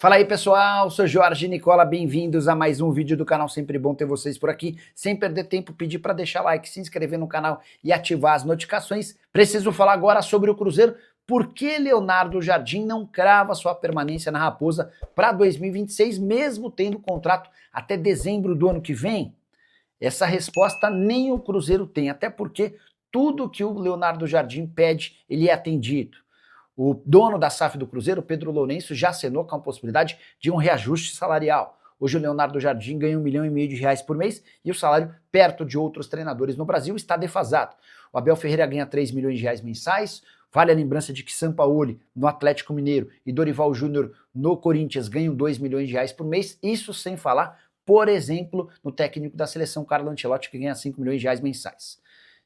Fala aí pessoal, sou Jorge Nicola, bem-vindos a mais um vídeo do canal, sempre bom ter vocês por aqui. Sem perder tempo, pedir para deixar like, se inscrever no canal e ativar as notificações. Preciso falar agora sobre o Cruzeiro. Por que Leonardo Jardim não crava sua permanência na Raposa para 2026, mesmo tendo contrato até dezembro do ano que vem? Essa resposta nem o Cruzeiro tem, até porque tudo que o Leonardo Jardim pede, ele é atendido. O dono da SAF do Cruzeiro, Pedro Lourenço, já acenou com a possibilidade de um reajuste salarial. Hoje o Leonardo Jardim ganha R$1,5 milhão por mês e o salário, perto de outros treinadores no Brasil, está defasado. O Abel Ferreira ganha R$3 milhões mensais. Vale a lembrança de que Sampaoli, no Atlético Mineiro, e Dorival Júnior, no Corinthians, ganham R$2 milhões por mês. Isso sem falar, por exemplo, no técnico da seleção, Carlo Ancelotti, que ganha R$5 milhões mensais.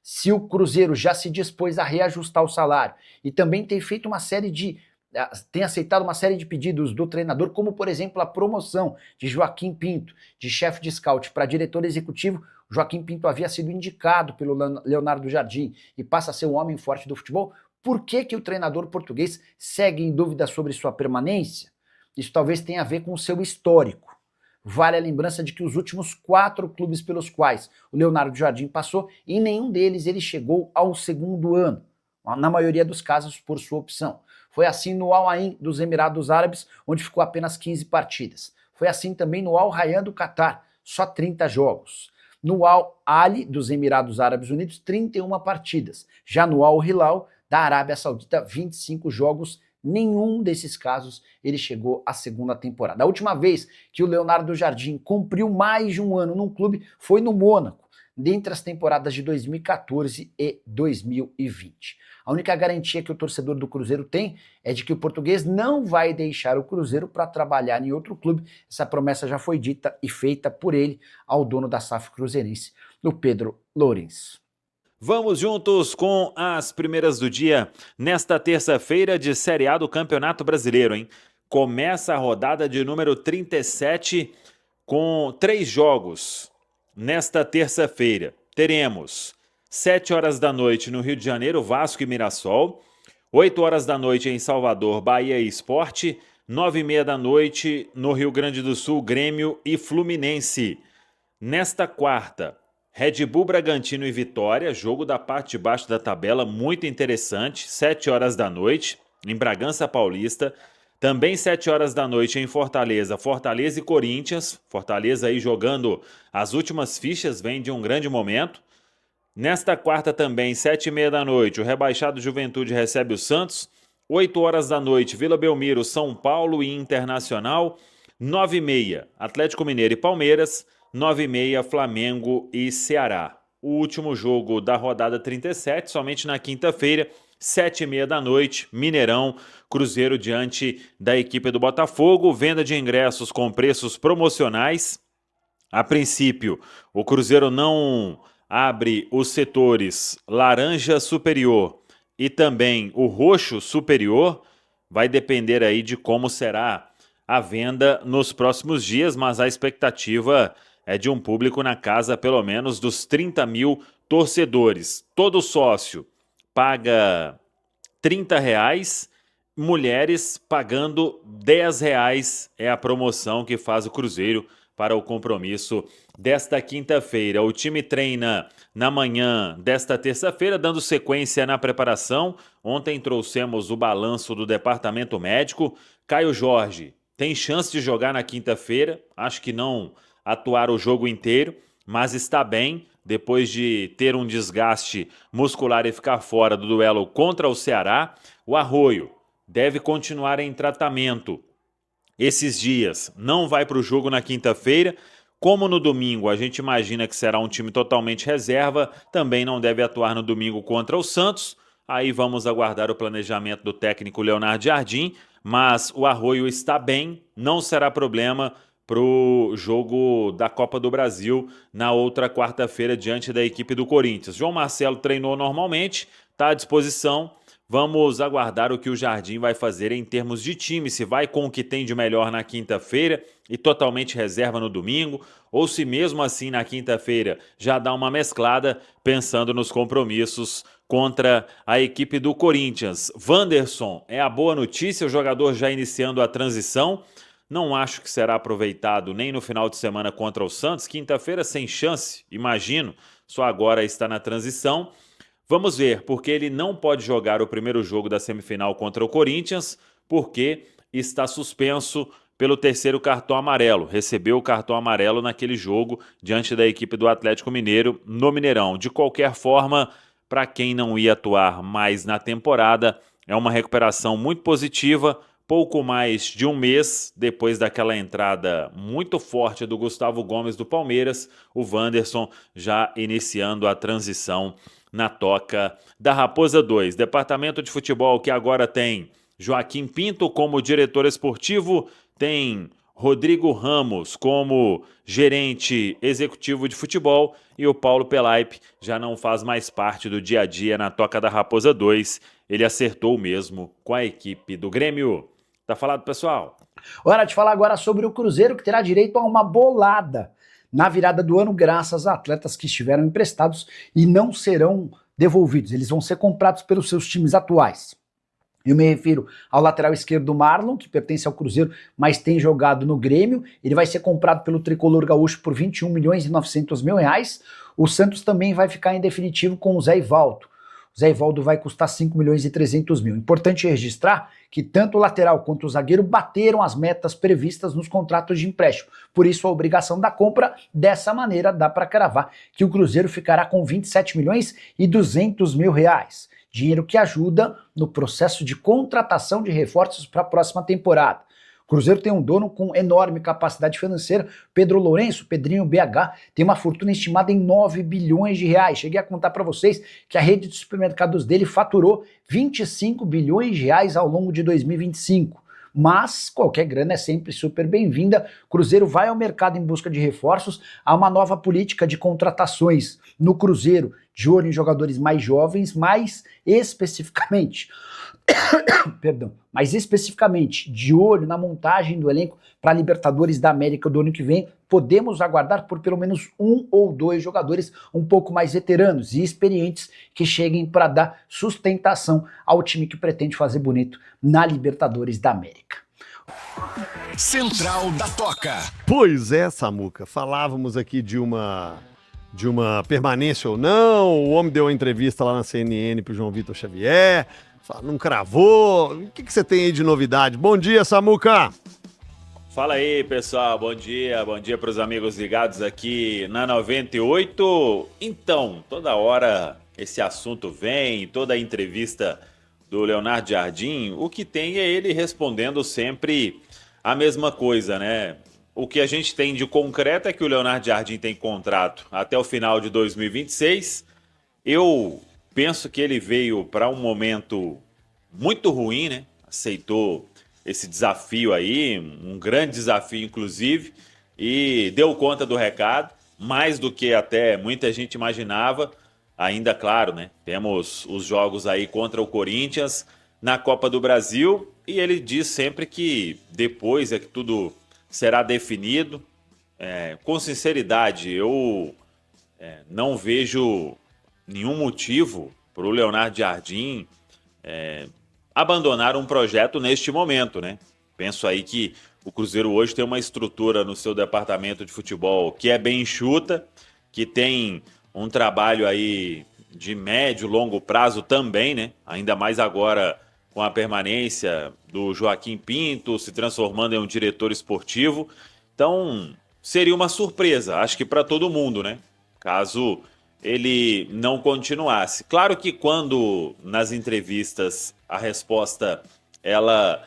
Se o Cruzeiro já se dispôs a reajustar o salário e também tem feito tem aceitado uma série de pedidos do treinador, como por exemplo a promoção de Joaquim Pinto, de chefe de scout para diretor executivo. Joaquim Pinto havia sido indicado pelo Leonardo Jardim e passa a ser um homem forte do futebol. Por que o treinador português segue em dúvida sobre sua permanência? Isso talvez tenha a ver com o seu histórico. Vale a lembrança de que os últimos 4 clubes pelos quais o Leonardo Jardim passou, em nenhum deles ele chegou ao segundo ano, na maioria dos casos por sua opção. Foi assim no Al Ain dos Emirados Árabes, onde ficou apenas 15 partidas. Foi assim também no Al Rayyan do Catar, só 30 jogos. No Al Ahly dos Emirados Árabes Unidos, 31 partidas. Já no Al Hilal da Arábia Saudita, 25 jogos. Nenhum desses casos ele chegou à segunda temporada. A última vez que o Leonardo Jardim cumpriu mais de um ano num clube foi no Mônaco, dentre as temporadas de 2014 e 2020. A única garantia que o torcedor do Cruzeiro tem é de que o português não vai deixar o Cruzeiro para trabalhar em outro clube. Essa promessa já foi dita e feita por ele ao dono da SAF cruzeirense, o Pedro Lourenço. Vamos juntos com as primeiras do dia, nesta terça-feira de Série A do Campeonato Brasileiro, hein? Começa a rodada de número 37 com 3 jogos. Nesta terça-feira teremos 7 horas da noite no Rio de Janeiro, Vasco e Mirassol, 8 horas da noite em Salvador, Bahia e Sport, 9h30 da noite no Rio Grande do Sul, Grêmio e Fluminense. Nesta quarta, Red Bull Bragantino e Vitória, jogo da parte de baixo da tabela, muito interessante, 7 horas da noite, em Bragança Paulista. Também 7 horas da noite em Fortaleza, Fortaleza e Corinthians. Fortaleza aí jogando as últimas fichas, vem de um grande momento. Nesta quarta também, 7h30 da noite, o rebaixado Juventude recebe o Santos. 8 horas da noite, Vila Belmiro, São Paulo e Internacional. 9h30, Atlético Mineiro e Palmeiras. 9h30, Flamengo e Ceará. O último jogo da rodada 37, somente na quinta-feira, 7h30 da noite, Mineirão, Cruzeiro diante da equipe do Botafogo. Venda de ingressos com preços promocionais. A princípio, o Cruzeiro não abre os setores laranja superior e também o roxo superior. Vai depender aí de como será a venda nos próximos dias, mas a expectativa é de um público na casa pelo menos dos 30 mil torcedores. Todo sócio paga R$30, mulheres pagando R$10 é a promoção que faz o Cruzeiro para o compromisso desta quinta-feira. O time treina na manhã desta terça-feira, dando sequência na preparação. Ontem trouxemos o balanço do departamento médico. Caio Jorge tem chance de jogar na quinta-feira, acho que não atuar o jogo inteiro, mas está bem, depois de ter um desgaste muscular e ficar fora do duelo contra o Ceará. O Arroio deve continuar em tratamento esses dias, não vai para o jogo na quinta-feira. Como no domingo a gente imagina que será um time totalmente reserva, também não deve atuar no domingo contra o Santos. Aí vamos aguardar o planejamento do técnico Leonardo Jardim, mas o Arroio está bem, não será problema para o jogo da Copa do Brasil na outra quarta-feira diante da equipe do Corinthians. João Marcelo treinou normalmente, está à disposição. Vamos aguardar o que o Jardim vai fazer em termos de time, se vai com o que tem de melhor na quinta-feira e totalmente reserva no domingo, ou se mesmo assim na quinta-feira já dá uma mesclada pensando nos compromissos contra a equipe do Corinthians. Wanderson é a boa notícia, o jogador já iniciando a transição. Não acho que será aproveitado nem no final de semana contra o Santos. Quinta-feira sem chance, imagino. Só agora está na transição. Vamos ver, porque ele não pode jogar o primeiro jogo da semifinal contra o Corinthians, porque está suspenso pelo terceiro cartão amarelo. Recebeu o cartão amarelo naquele jogo diante da equipe do Atlético Mineiro no Mineirão. De qualquer forma, para quem não ia atuar mais na temporada, é uma recuperação muito positiva. Pouco mais de um mês depois daquela entrada muito forte do Gustavo Gomes do Palmeiras, o Wanderson já iniciando a transição na toca da Raposa 2. Departamento de futebol que agora tem Joaquim Pinto como diretor esportivo, tem Rodrigo Ramos como gerente executivo de futebol e o Paulo Pelaipe já não faz mais parte do dia a dia na toca da Raposa 2. Ele acertou mesmo com a equipe do Grêmio. Tá falado, pessoal? Hora de falar agora sobre o Cruzeiro, que terá direito a uma bolada na virada do ano, graças a atletas que estiveram emprestados e não serão devolvidos. Eles vão ser comprados pelos seus times atuais. Eu me refiro ao lateral esquerdo Marlon, que pertence ao Cruzeiro, mas tem jogado no Grêmio. Ele vai ser comprado pelo Tricolor Gaúcho por 21 milhões e 900 mil reais. O Santos também vai ficar em definitivo com o Zé Ivaldo. O Zé Ivaldo vai custar 5 milhões e 300 mil. Importante registrar que tanto o lateral quanto o zagueiro bateram as metas previstas nos contratos de empréstimo. Por isso a obrigação da compra, dessa maneira dá para cravar que o Cruzeiro ficará com 27 milhões e 200 mil reais. Dinheiro que ajuda no processo de contratação de reforços para a próxima temporada. O Cruzeiro tem um dono com enorme capacidade financeira, Pedro Lourenço, Pedrinho BH, tem uma fortuna estimada em 9 bilhões de reais. Cheguei a contar para vocês que a rede de supermercados dele faturou 25 bilhões de reais ao longo de 2025. Mas qualquer grana é sempre super bem-vinda. O Cruzeiro vai ao mercado em busca de reforços. Há uma nova política de contratações no Cruzeiro, de olho em jogadores mais jovens, mais especificamente de olho na montagem do elenco para a Libertadores da América do ano que vem. Podemos aguardar por pelo menos um ou dois jogadores um pouco mais veteranos e experientes que cheguem para dar sustentação ao time que pretende fazer bonito na Libertadores da América. Central da Toca. Pois é, Samuca, falávamos aqui de uma permanência ou não. O homem deu uma entrevista lá na CNN pro João Vitor Xavier, não cravou. O que você tem aí de novidade? Bom dia, Samuca! Fala aí, pessoal, bom dia para os amigos ligados aqui na 98. Então, toda hora esse assunto vem, toda a entrevista do Leonardo Jardim, o que tem é ele respondendo sempre a mesma coisa, né? O que a gente tem de concreto é que o Leonardo Jardim tem contrato até o final de 2026. Eu penso que ele veio para um momento muito ruim, né? Aceitou esse desafio aí, um grande desafio inclusive, e deu conta do recado, mais do que até muita gente imaginava. Ainda, claro, né? Temos os jogos aí contra o Corinthians na Copa do Brasil, e ele diz sempre que depois é que tudo será definido. Com sinceridade, eu não vejo nenhum motivo para o Leonardo Jardim abandonar um projeto neste momento, né? Penso aí que o Cruzeiro hoje tem uma estrutura no seu departamento de futebol que é bem enxuta, que tem um trabalho aí de médio, longo prazo também, né? Ainda mais agora com a permanência do Joaquim Pinto se transformando em um diretor esportivo. Então, seria uma surpresa, acho que para todo mundo, né? Caso ele não continuasse. Claro que quando nas entrevistas a resposta ela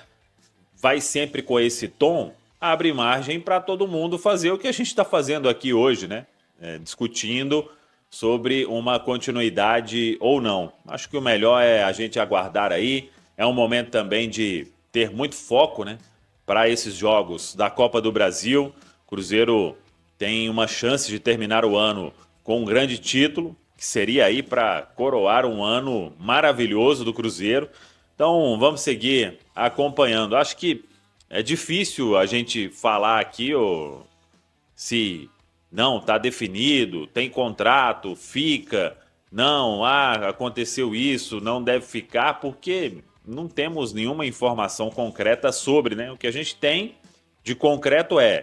vai sempre com esse tom, abre margem para todo mundo fazer o que a gente está fazendo aqui hoje, né? Discutindo sobre uma continuidade ou não. Acho que o melhor é a gente aguardar aí. É um momento também de ter muito foco, né, para esses jogos da Copa do Brasil. O Cruzeiro tem uma chance de terminar o ano com um grande título, que seria aí para coroar um ano maravilhoso do Cruzeiro. Então vamos seguir acompanhando. Acho que é difícil a gente falar aqui se não está definido, tem contrato, fica, não, aconteceu isso, não deve ficar, porque não temos nenhuma informação concreta sobre, né? O que a gente tem de concreto é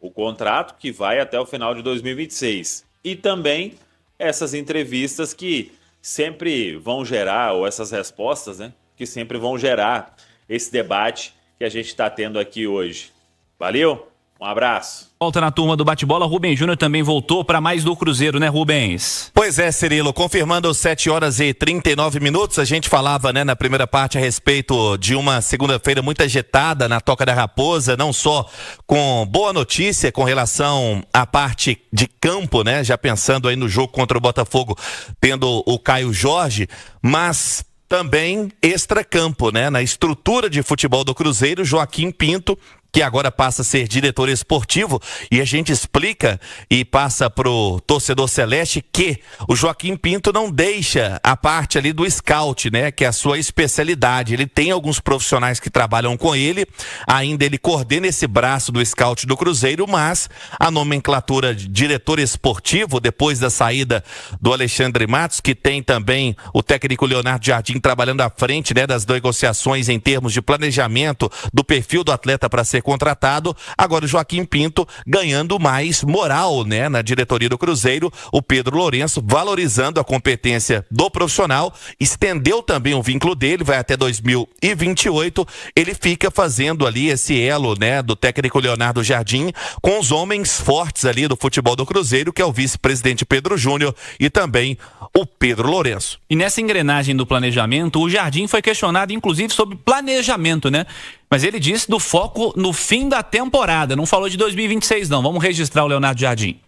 o contrato que vai até o final de 2026 e também essas entrevistas que sempre vão gerar, ou essas respostas, né, que sempre vão gerar esse debate que a gente está tendo aqui hoje. Valeu? Um abraço. Volta na turma do bate-bola, Rubem Júnior também voltou para mais do Cruzeiro, né, Rubens? Pois é, Cirilo, confirmando 7 horas e 39 minutos, a gente falava, né, na primeira parte a respeito de uma segunda-feira muito agitada na Toca da Raposa, não só com boa notícia com relação à parte de campo, né, já pensando aí no jogo contra o Botafogo, tendo o Caio Jorge, mas também extracampo, né, na estrutura de futebol do Cruzeiro, Joaquim Pinto, que agora passa a ser diretor esportivo, e a gente explica e passa pro torcedor celeste que o Joaquim Pinto não deixa a parte ali do scout, né, que é a sua especialidade. Ele tem alguns profissionais que trabalham com ele, ainda ele coordena esse braço do scout do Cruzeiro, mas a nomenclatura de diretor esportivo, depois da saída do Alexandre Matos, que tem também o técnico Leonardo Jardim trabalhando à frente, né, das negociações em termos de planejamento do perfil do atleta para ser contratado, agora o Joaquim Pinto ganhando mais moral, né, na diretoria do Cruzeiro, o Pedro Lourenço valorizando a competência do profissional, estendeu também o vínculo dele, vai até 2028, ele fica fazendo ali esse elo, né, do técnico Leonardo Jardim com os homens fortes ali do futebol do Cruzeiro, que é o vice-presidente Pedro Júnior e também o Pedro Lourenço. E nessa engrenagem do planejamento, o Jardim foi questionado inclusive sobre planejamento, né? Mas ele disse do foco no fim da temporada, não falou de 2026 não. Vamos registrar o Leonardo Jardim.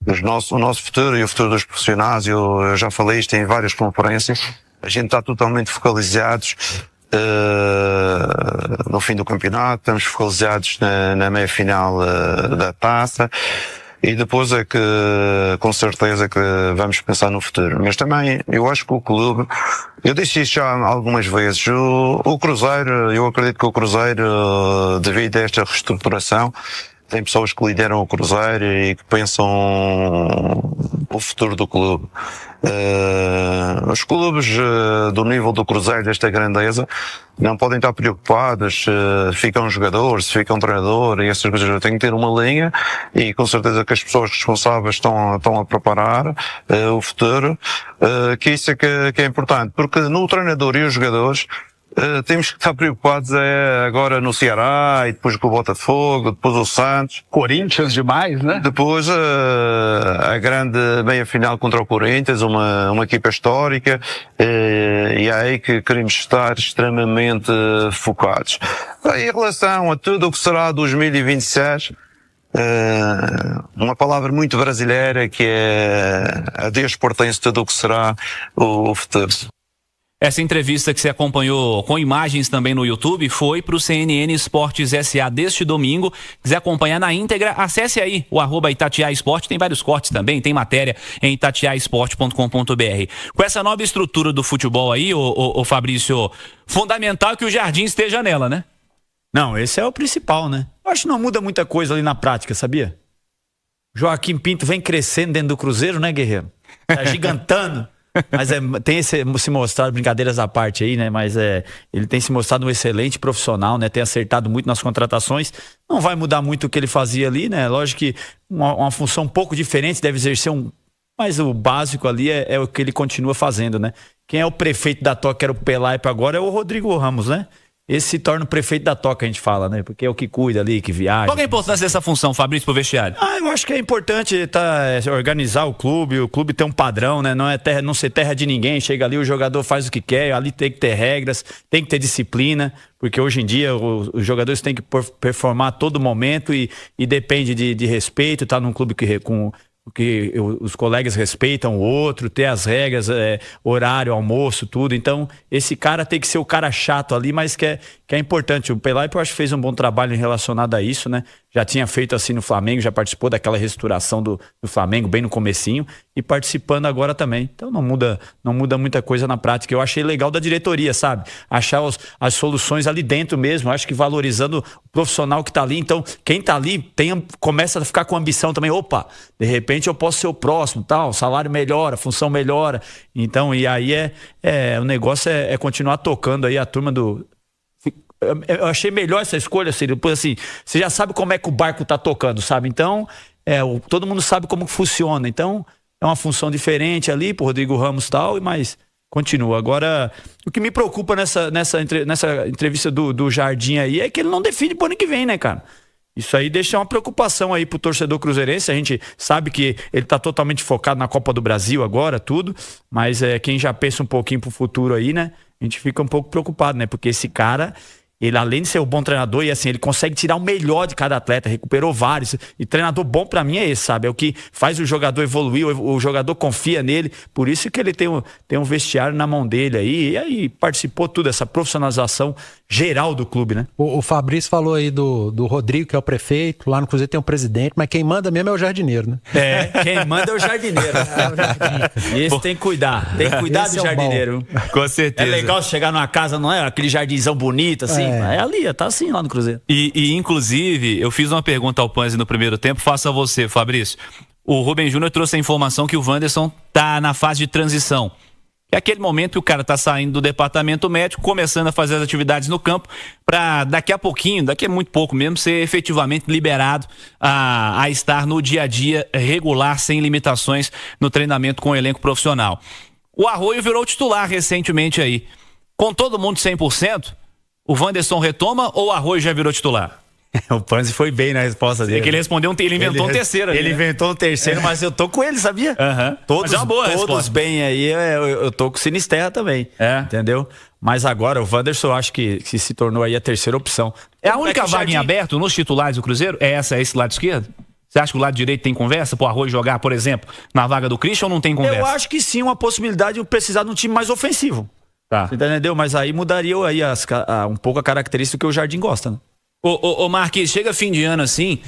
O nosso futuro e o futuro dos profissionais, eu já falei isto em várias conferências, a gente está totalmente focalizados no fim do campeonato, estamos focalizados na meia-final da taça, e depois é que, com certeza, que vamos pensar no futuro. Mas também, eu acho que o clube, eu disse isto já algumas vezes, o Cruzeiro, eu acredito que o Cruzeiro, devido a esta reestruturação, tem pessoas que lideram o Cruzeiro e que pensam o futuro do clube. Os clubes do nível do Cruzeiro, desta grandeza, não podem estar preocupados se fica um jogador, se fica um treinador e essas coisas. Tem que ter uma linha e com certeza que as pessoas responsáveis estão a preparar o futuro, que isso é que é importante, porque no treinador e os jogadores temos que estar preocupados agora no Ceará e depois com o Botafogo, depois o Santos. Corinthians demais, né? Depois a grande meia-final contra o Corinthians, uma equipa histórica, e é aí que queremos estar extremamente focados. Em relação a tudo o que será 2026, uma palavra muito brasileira que é a Deus pertence tudo o que será o futuro. Essa entrevista que você acompanhou com imagens também no YouTube foi para o CNN Esportes SA deste domingo. Quiser acompanhar na íntegra, acesse aí o @Itatiaia Esporte. Tem vários cortes também, tem matéria em itatiaesporte.com.br. Com essa nova estrutura do futebol aí, o Fabrício, fundamental que o Jardim esteja nela, né? Não, esse é o principal, né? Eu acho que não muda muita coisa ali na prática, sabia? Joaquim Pinto vem crescendo dentro do Cruzeiro, né, guerreiro? Tá gigantando. Mas tem se mostrado, brincadeiras à parte aí, né? Mas ele tem se mostrado um excelente profissional, né? Tem acertado muito nas contratações. Não vai mudar muito o que ele fazia ali, né? Lógico que uma função um pouco diferente, deve exercer mas o básico ali é o que ele continua fazendo, né? Quem é o prefeito da Toca, que era o Pelaipe agora, é o Rodrigo Ramos, né? Esse se torna o prefeito da Toca, a gente fala, né? Porque é o que cuida ali, que viaja. Qual é a importância dessa função, Fabrício, pro vestiário? Eu acho que é importante organizar o clube ter um padrão, né? Não ser terra de ninguém, chega ali, o jogador faz o que quer, ali tem que ter regras, tem que ter disciplina, porque hoje em dia os jogadores têm que performar a todo momento e depende de respeito, tá num clube que os colegas respeitam o outro, ter as regras, horário, almoço, tudo. Então, esse cara tem que ser o cara chato ali, mas que é importante. O Pelaipe, eu acho que fez um bom trabalho relacionado a isso, né? Já tinha feito assim no Flamengo, já participou daquela reestruturação do Flamengo, bem no comecinho, e participando agora também. Então, não muda muita coisa na prática. Eu achei legal da diretoria, sabe? Achar as soluções ali dentro mesmo. Eu acho que valorizando o profissional que tá ali. Então, quem tá ali começa a ficar com ambição também. Opa, de repente eu posso ser o próximo, tal, o salário melhora, a função melhora. Então, e aí o negócio é continuar tocando aí a turma eu achei melhor essa escolha, assim, depois assim, você já sabe como é que o barco tá tocando, sabe? Então, todo mundo sabe como que funciona. Então, é uma função diferente ali pro Rodrigo Ramos e tal, mas continua. Agora, o que me preocupa nessa entrevista do Jardim aí é que ele não define pro ano que vem, né, cara? Isso aí deixa uma preocupação aí pro torcedor cruzeirense. A gente sabe que ele tá totalmente focado na Copa do Brasil agora, tudo, mas quem já pensa um pouquinho pro futuro aí, né? A gente fica um pouco preocupado, né? Porque esse cara, ele além de ser um bom treinador, e assim, ele consegue tirar o melhor de cada atleta, recuperou vários. E treinador bom pra mim é esse, sabe? É o que faz o jogador evoluir, o jogador confia nele. Por isso que ele tem um vestiário na mão dele aí. E aí participou tudo, essa profissionalização geral do clube, né? O Fabrício falou aí do Rodrigo, que é o prefeito. Lá no Cruzeiro tem um presidente, mas quem manda mesmo é o jardineiro, né? Quem manda é o jardineiro. E esse tem que cuidar. Tem que cuidar do jardineiro. Com certeza. É legal chegar numa casa, não é aquele jardinzão bonito, assim. É ali, tá assim lá no Cruzeiro. E inclusive, eu fiz uma pergunta ao Panzi no primeiro tempo, faço a você, Fabrício. O Rubem Júnior trouxe a informação que o Wanderson tá na fase de transição. É aquele momento que o cara tá saindo do departamento médico, começando a fazer as atividades no campo, para daqui a pouquinho, daqui a muito pouco mesmo, ser efetivamente liberado a estar no dia a dia regular, sem limitações no treinamento com o elenco profissional. O Arroio virou titular recentemente aí. Com todo mundo 100%, o Wanderson retoma ou o Arroio já virou titular? O Panzi foi bem na resposta dele. É que ele respondeu, ele inventou um terceiro ali, Ele né? inventou um terceiro, mas eu tô com ele, sabia? Mas é uma boa todos resposta. bem aí, eu tô com o Sinisterra também. Entendeu? Mas agora o Wanderson, eu acho que se tornou aí a terceira opção. É a única vaga em aberto nos titulares do Cruzeiro? É esse lado esquerdo? Você acha que o lado direito tem conversa pro Arroio jogar, por exemplo, na vaga do Christian ou não tem conversa? Eu acho que sim, uma possibilidade de precisar de um time mais ofensivo. Tá. Você entendeu? Mas aí mudaria aí um pouco a característica que o Jardim gosta, né? Ô Marquinhos, chega fim de ano assim,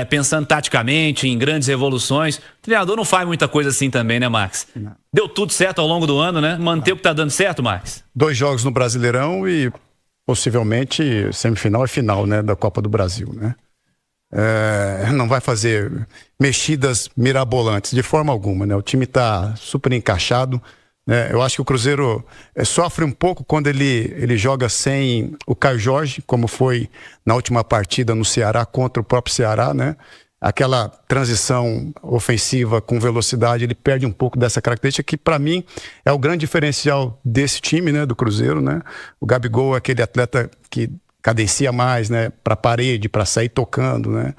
pensando taticamente em grandes evoluções, o treinador não faz muita coisa assim também, né, Marcos? Não. Deu tudo certo ao longo do ano, né? Manter o que tá dando certo, Marcos? 2 jogos no Brasileirão e possivelmente semifinal e final, né, da Copa do Brasil, né? Não vai fazer mexidas mirabolantes de forma alguma, né? O time tá super encaixado. Eu acho que o Cruzeiro sofre um pouco quando ele joga sem o Caio Jorge, como foi na última partida no Ceará contra o próprio Ceará, né? Aquela transição ofensiva com velocidade, ele perde um pouco dessa característica que para mim é o grande diferencial desse time, né, do Cruzeiro, né? O Gabigol é aquele atleta que cadencia mais, né, para parede, para sair tocando, né?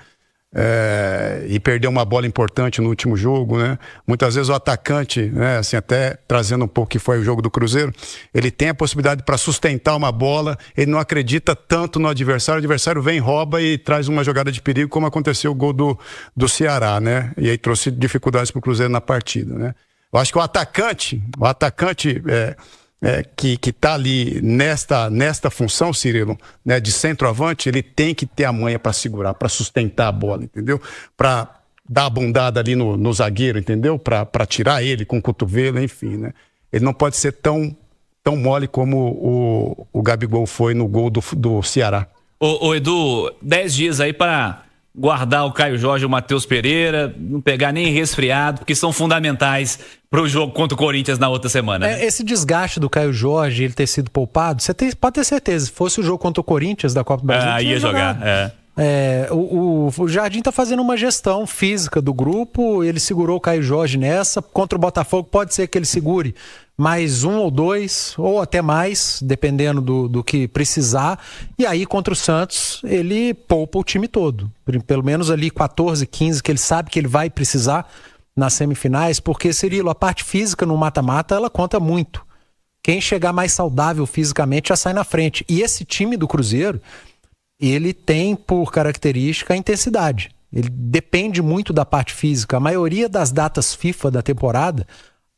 E perdeu uma bola importante no último jogo, né? Muitas vezes o atacante, né, assim, até trazendo um pouco que foi o jogo do Cruzeiro, ele tem a possibilidade para sustentar uma bola, ele não acredita tanto no adversário, o adversário vem, rouba e traz uma jogada de perigo, como aconteceu o gol do Ceará, né? E aí trouxe dificuldades para o Cruzeiro na partida, né? Eu acho que o atacante que está ali nesta função, Cirilo, né, de centroavante, ele tem que ter a manha para segurar, para sustentar a bola, entendeu? Para dar a bundada ali no zagueiro, entendeu? Para tirar ele com o cotovelo, enfim, né? Ele não pode ser tão mole como o Gabigol foi no gol do Ceará. Ô Edu, 10 dias aí para guardar o Caio Jorge e o Matheus Pereira, não pegar nem resfriado, porque são fundamentais para o jogo contra o Corinthians na outra semana. Né? Esse desgaste do Caio Jorge, ele ter sido poupado, você pode ter certeza, se fosse o jogo contra o Corinthians da Copa do Brasil, ia jogar. O Jardim tá fazendo uma gestão física do grupo, ele segurou o Caio Jorge nessa, contra o Botafogo pode ser que ele segure mais 1 ou 2, ou até mais, dependendo do que precisar, e aí contra o Santos ele poupa o time todo, pelo menos ali 14, 15, que ele sabe que ele vai precisar nas semifinais, porque, Cirilo, a parte física no mata-mata, ela conta muito. Quem chegar mais saudável fisicamente já sai na frente, e esse time do Cruzeiro, ele tem por característica a intensidade. Ele depende muito da parte física. A maioria das datas FIFA da temporada,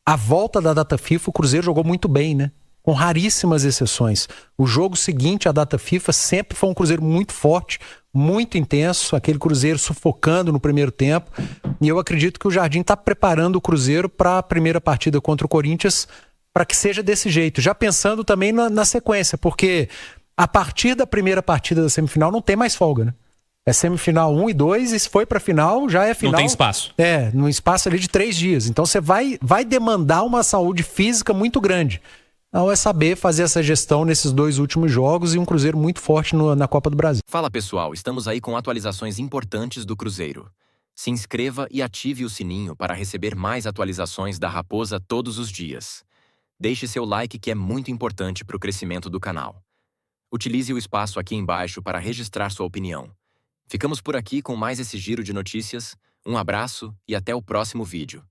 a volta da data FIFA, o Cruzeiro jogou muito bem, né? Com raríssimas exceções. O jogo seguinte à data FIFA sempre foi um Cruzeiro muito forte, muito intenso, aquele Cruzeiro sufocando no primeiro tempo. E eu acredito que o Jardim está preparando o Cruzeiro para a primeira partida contra o Corinthians, para que seja desse jeito. Já pensando também na sequência, porque a partir da primeira partida da semifinal não tem mais folga, né? É semifinal 1 e 2, e se foi pra final, já é final. Não tem espaço. Num espaço ali de 3 dias. Então você vai demandar uma saúde física muito grande. Então é saber fazer essa gestão nesses 2 últimos jogos e um Cruzeiro muito forte na Copa do Brasil. Fala pessoal, estamos aí com atualizações importantes do Cruzeiro. Se inscreva e ative o sininho para receber mais atualizações da Raposa todos os dias. Deixe seu like que é muito importante para o crescimento do canal. Utilize o espaço aqui embaixo para registrar sua opinião. Ficamos por aqui com mais esse giro de notícias. Um abraço e até o próximo vídeo.